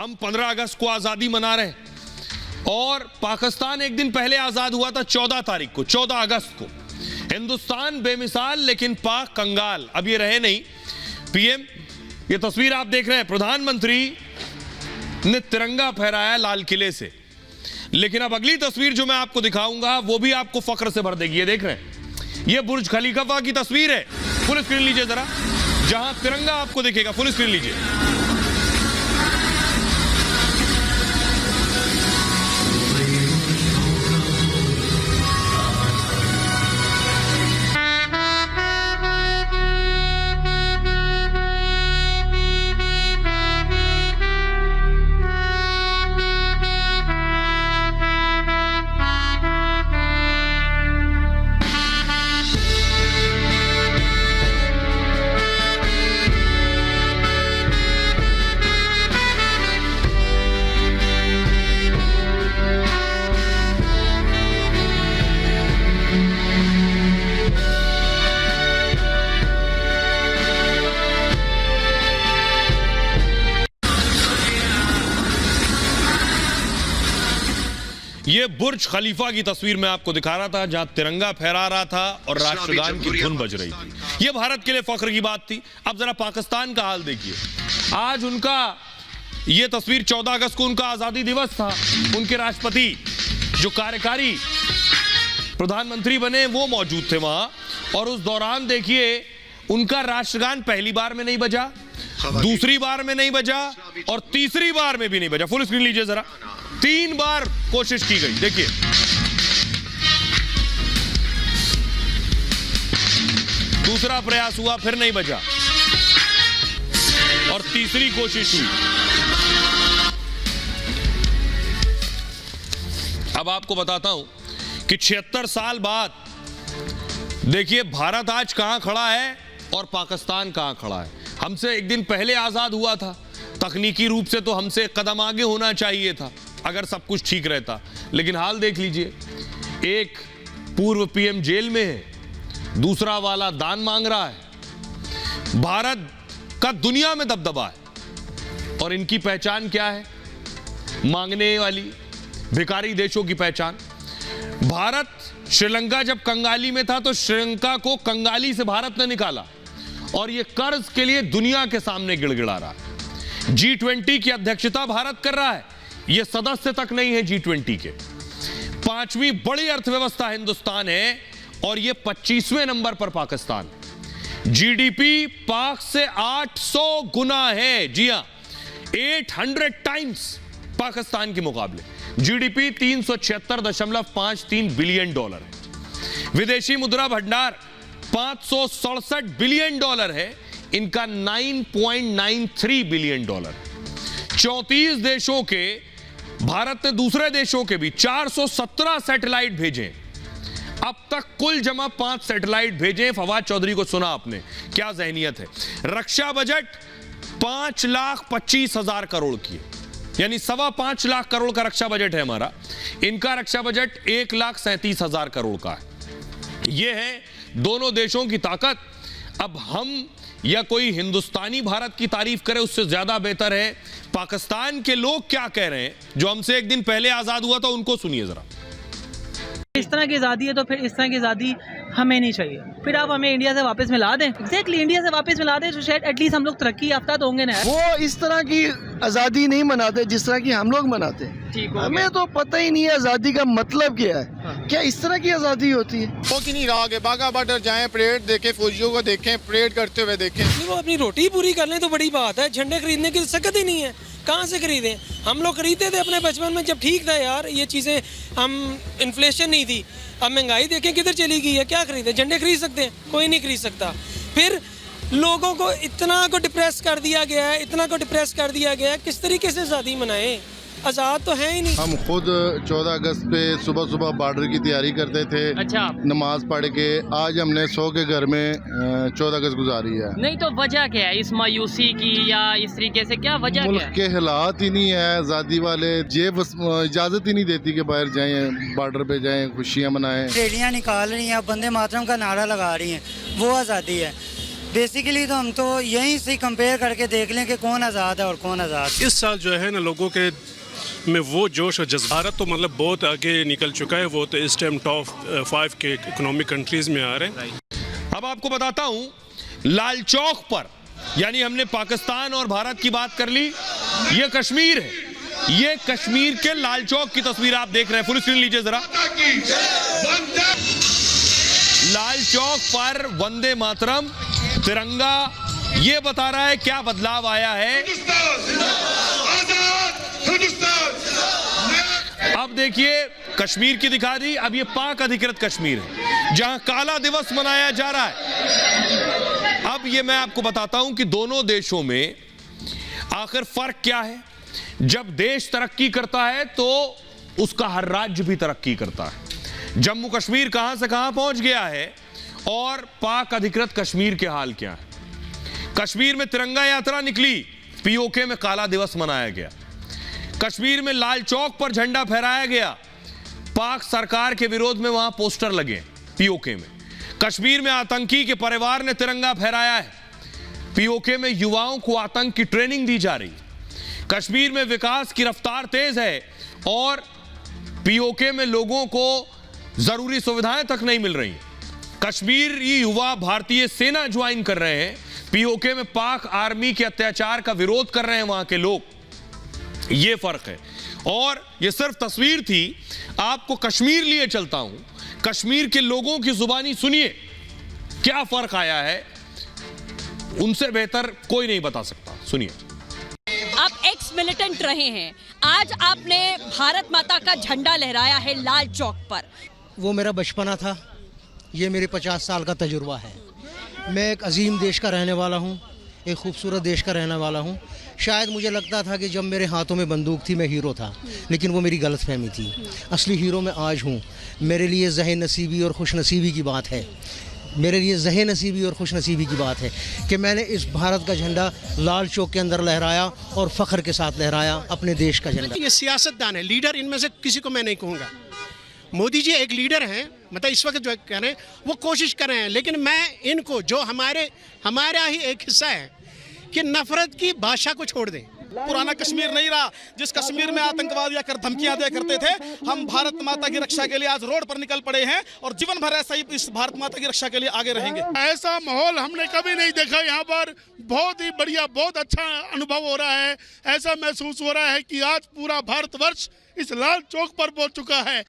हम 15 अगस्त को आजादी मना रहे हैं और पाकिस्तान एक दिन पहले आजाद हुआ था 14 तारीख को, 14 अगस्त को। हिंदुस्तान बेमिसाल लेकिन पाक कंगाल। अब ये रहे नहीं पीएम, ये तस्वीर आप देख रहे हैं, प्रधानमंत्री ने तिरंगा फहराया लाल किले से। लेकिन अब अगली तस्वीर जो मैं आपको दिखाऊंगा वो भी आपको फख्र से भर देगी। ये देख रहे हैं, ये बुर्ज खलीफा की तस्वीर है। फुल स्क्रीन लीजिए जरा, जहां तिरंगा आपको दिखेगा, फुल स्क्रीन लीजिए। ये बुर्ज खलीफा की तस्वीर मैं आपको दिखा रहा था, जहां तिरंगा फहरा रहा था और राष्ट्रगान की धुन बज रही थी। ये भारत के लिए फख्र की बात थी। अब जरा पाकिस्तान का हाल देखिए। आज उनका ये तस्वीर 14 अगस्त को उनका आजादी दिवस था। उनके राष्ट्रपति जो कार्यकारी प्रधानमंत्री बने वो मौजूद थे वहां, और उस दौरान देखिए उनका राष्ट्रगान पहली बार में नहीं बजा, दूसरी बार में नहीं बजा और तीसरी बार में भी नहीं बजा। फुल स्क्रीन लीजिए जरा, 3 बार कोशिश की गई। देखिए दूसरा प्रयास हुआ, फिर नहीं बजा, और तीसरी कोशिश हुई। अब आपको बताता हूं कि 76 साल बाद देखिए भारत आज कहां खड़ा है और पाकिस्तान कहां खड़ा है। हमसे एक दिन पहले आजाद हुआ था, तकनीकी रूप से तो हमसे एक कदम आगे होना चाहिए था अगर सब कुछ ठीक रहता। लेकिन हाल देख लीजिए, एक पूर्व पीएम जेल में है, दूसरा वाला दान मांग रहा है। भारत का दुनिया में दबदबा है और इनकी पहचान क्या है? मांगने वाली, भिखारी देशों की पहचान। भारत श्रीलंका जब कंगाली में था तो श्रीलंका को कंगाली से भारत ने निकाला, और यह कर्ज के लिए दुनिया के सामने गिड़गिड़ा रहा है। G20 की अध्यक्षता भारत कर रहा है, यह सदस्य तक नहीं है G20 के। 5वीं बड़ी अर्थव्यवस्था हिंदुस्तान है और यह 25वें नंबर पर पाकिस्तान। जीडीपी पाक से 800 गुना है। जी हां, 800 टाइम्स पाकिस्तान के मुकाबले। जीडीपी $376.53 बिलियन है। विदेशी मुद्रा भंडार $567 बिलियन है, इनका $9.93 बिलियन। 34 देशों के, भारत ने दूसरे देशों के भी 417 सैटेलाइट भेजे। अब तक कुल जमा 5 सैटेलाइट भेजे। फवाद चौधरी को सुना आपने, क्या जहनियत है। रक्षा बजट 5,25,000 करोड़ की, यानी 5.25 लाख करोड़ का रक्षा बजट है हमारा। इनका रक्षा बजट 1,37,000 करोड़ का है। यह है दोनों देशों की ताकत। अब हम या कोई हिंदुस्तानी भारत की तारीफ करे उससे ज्यादा बेहतर है पाकिस्तान के लोग क्या कह रहे हैं, जो हमसे एक दिन पहले आजाद हुआ था, उनको सुनिए जरा। इस तरह की आज़ादी है तो फिर इस तरह की आज़ादी हमें नहीं चाहिए। फिर आप हमें इंडिया से वापस मिला दें। एग्जैक्टली, इंडिया से वापस मिला दें तो शायद एटलीस्ट हम लोग तरक्की याफ्ता तो होंगे ना। वो इस तरह की आज़ादी नहीं मनाते जिस तरह की हम लोग मनाते हैं। हमें तो पता ही नहीं है आज़ादी का मतलब क्या है। हाँ। क्या इस तरह की आज़ादी होती है? हो कि नहीं रहा आगे बागा बॉर्डर जाएं, परेड देखें, फौजियों को देखें, परेड करते हुए देखें। वो अपनी रोटी पूरी कर लें तो बड़ी बात है। झंडे खरीदने की सकत ही नहीं है, कहाँ से खरीदें? हम लोग खरीदते थे अपने बचपन में जब ठीक था यार, ये चीज़ें, हम इन्फ्लेशन नहीं थी। अब महंगाई देखें किधर चली गई है, क्या खरीदें? झंडे खरीद सकते हैं? कोई नहीं खरीद सकता। फिर लोगों को इतना को डिप्रेस कर दिया गया है, इतना को डिप्रेस कर दिया गया है, किस तरीके से आज़ादी मनाएं? आज़ाद तो है ही नहीं। हम खुद 14 अगस्त पे सुबह सुबह बॉर्डर की तैयारी करते थे। अच्छा, नमाज पढ़ के आज हमने 100 के घर में 14 अगस्त गुजारी है। नहीं तो वजह क्या है इस मायूसी की, या इस तरीके से क्या वजह क्या है? मुल्क के हालात ही नहीं है, आज़ादी वाले जेब इजाज़त ही नहीं देती कि बाहर जाएं, बॉर्डर पे जाएं, खुशियाँ मनाएं। रैलियाँ निकाल रही हैं, वंदे मातरम का नारा लगा रही हैं, वो आज़ादी है। बेसिकली तो हम तो यहीं से कंपेयर करके देख लें कि कौन आज़ाद है और कौन आज़ाद। इस साल जो है ना लोगों के में वो जोश और जज्बा, भारत तो मतलब बहुत आगे निकल चुका है, वो तो इस टाइम टॉप 5 के इकोनॉमिक कंट्रीज में आ रहे हैं। अब आपको बताता हूं, लाल चौक पर, यानी हमने पाकिस्तान और भारत की बात कर ली, ये कश्मीर है। ये कश्मीर के लाल चौक की तस्वीर आप देख रहे हैं, फुल स्क्रीन लीजिए जरा। लाल चौक पर वंदे मातरम तिरंगा, ये बता रहा है क्या बदलाव आया है। अब देखिए कश्मीर की दिखा दी, अब ये पाक अधिकृत कश्मीर है जहां काला दिवस मनाया जा रहा है। अब ये मैं आपको बताता हूं कि दोनों देशों में आखिर फर्क क्या है। जब देश तरक्की करता है तो उसका हर राज्य भी तरक्की करता है। जम्मू कश्मीर कहां से कहां पहुंच गया है और पाक अधिकृत कश्मीर के हाल क्या है। कश्मीर में तिरंगा यात्रा निकली, पीओके में काला दिवस मनाया गया। कश्मीर में लाल चौक पर झंडा फहराया गया, पाक सरकार के विरोध में वहां पोस्टर लगे पीओके में। कश्मीर में आतंकी के परिवार ने तिरंगा फहराया है, पीओके में युवाओं को आतंक की ट्रेनिंग दी जा रही। कश्मीर में विकास की रफ्तार तेज है और पीओके में लोगों को जरूरी सुविधाएं तक नहीं मिल रही। कश्मीरी युवा भारतीय सेना ज्वाइन कर रहे हैं, पीओके में पाक आर्मी के अत्याचार का विरोध कर रहे हैं वहां के लोग। ये फर्क है। और ये सिर्फ तस्वीर थी, आपको कश्मीर लिए चलता हूं। कश्मीर के लोगों की जुबानी सुनिए, क्या फर्क आया है, उनसे बेहतर कोई नहीं बता सकता। सुनिए। आप एक्स मिलिटेंट रहे हैं, आज आपने भारत माता का झंडा लहराया है लाल चौक पर। वो मेरा बचपना था, ये मेरे 50 साल का तजुर्बा है। मैं एक अजीम देश का रहने वाला हूँ, एक खूबसूरत देश का रहने वाला हूँ। शायद मुझे लगता था कि जब मेरे हाथों में बंदूक थी मैं हीरो था, लेकिन वो मेरी गलतफहमी थी। असली हीरो मैं आज हूँ। मेरे लिए ज़हे नसीबी और खुश नसीबी की बात है, मेरे लिए ज़हे नसीबी और खुश नसीबी की बात है कि मैंने इस भारत का झंडा लाल चौक के अंदर लहराया और फ़ख्र के साथ लहराया अपने देश का झंडा। ये सियासतदान है, लीडर इनमें से किसी को मैं नहीं कहूँगा। मोदी जी एक लीडर हैं, मतलब इस वक्त जो कह रहे हैं वो कोशिश कर रहे हैं, लेकिन मैं इनको जो हमारा ही एक हिस्सा है कि नफरत की भाषा को छोड़ दें। पुराना कश्मीर नहीं रहा, जिस कश्मीर में आतंकवादी आकर धमकियां दिया करते थे। हम भारत माता की रक्षा के लिए आज रोड पर निकल पड़े हैं और जीवन भर ऐसा ही इस भारत माता की रक्षा के लिए आगे रहेंगे। ऐसा माहौल हमने कभी नहीं देखा यहाँ पर। बहुत ही बढ़िया, बहुत अच्छा अनुभव हो रहा है। ऐसा महसूस हो रहा है कि आज पूरा भारतवर्ष इस लाल चौक पर पहुंच चुका है।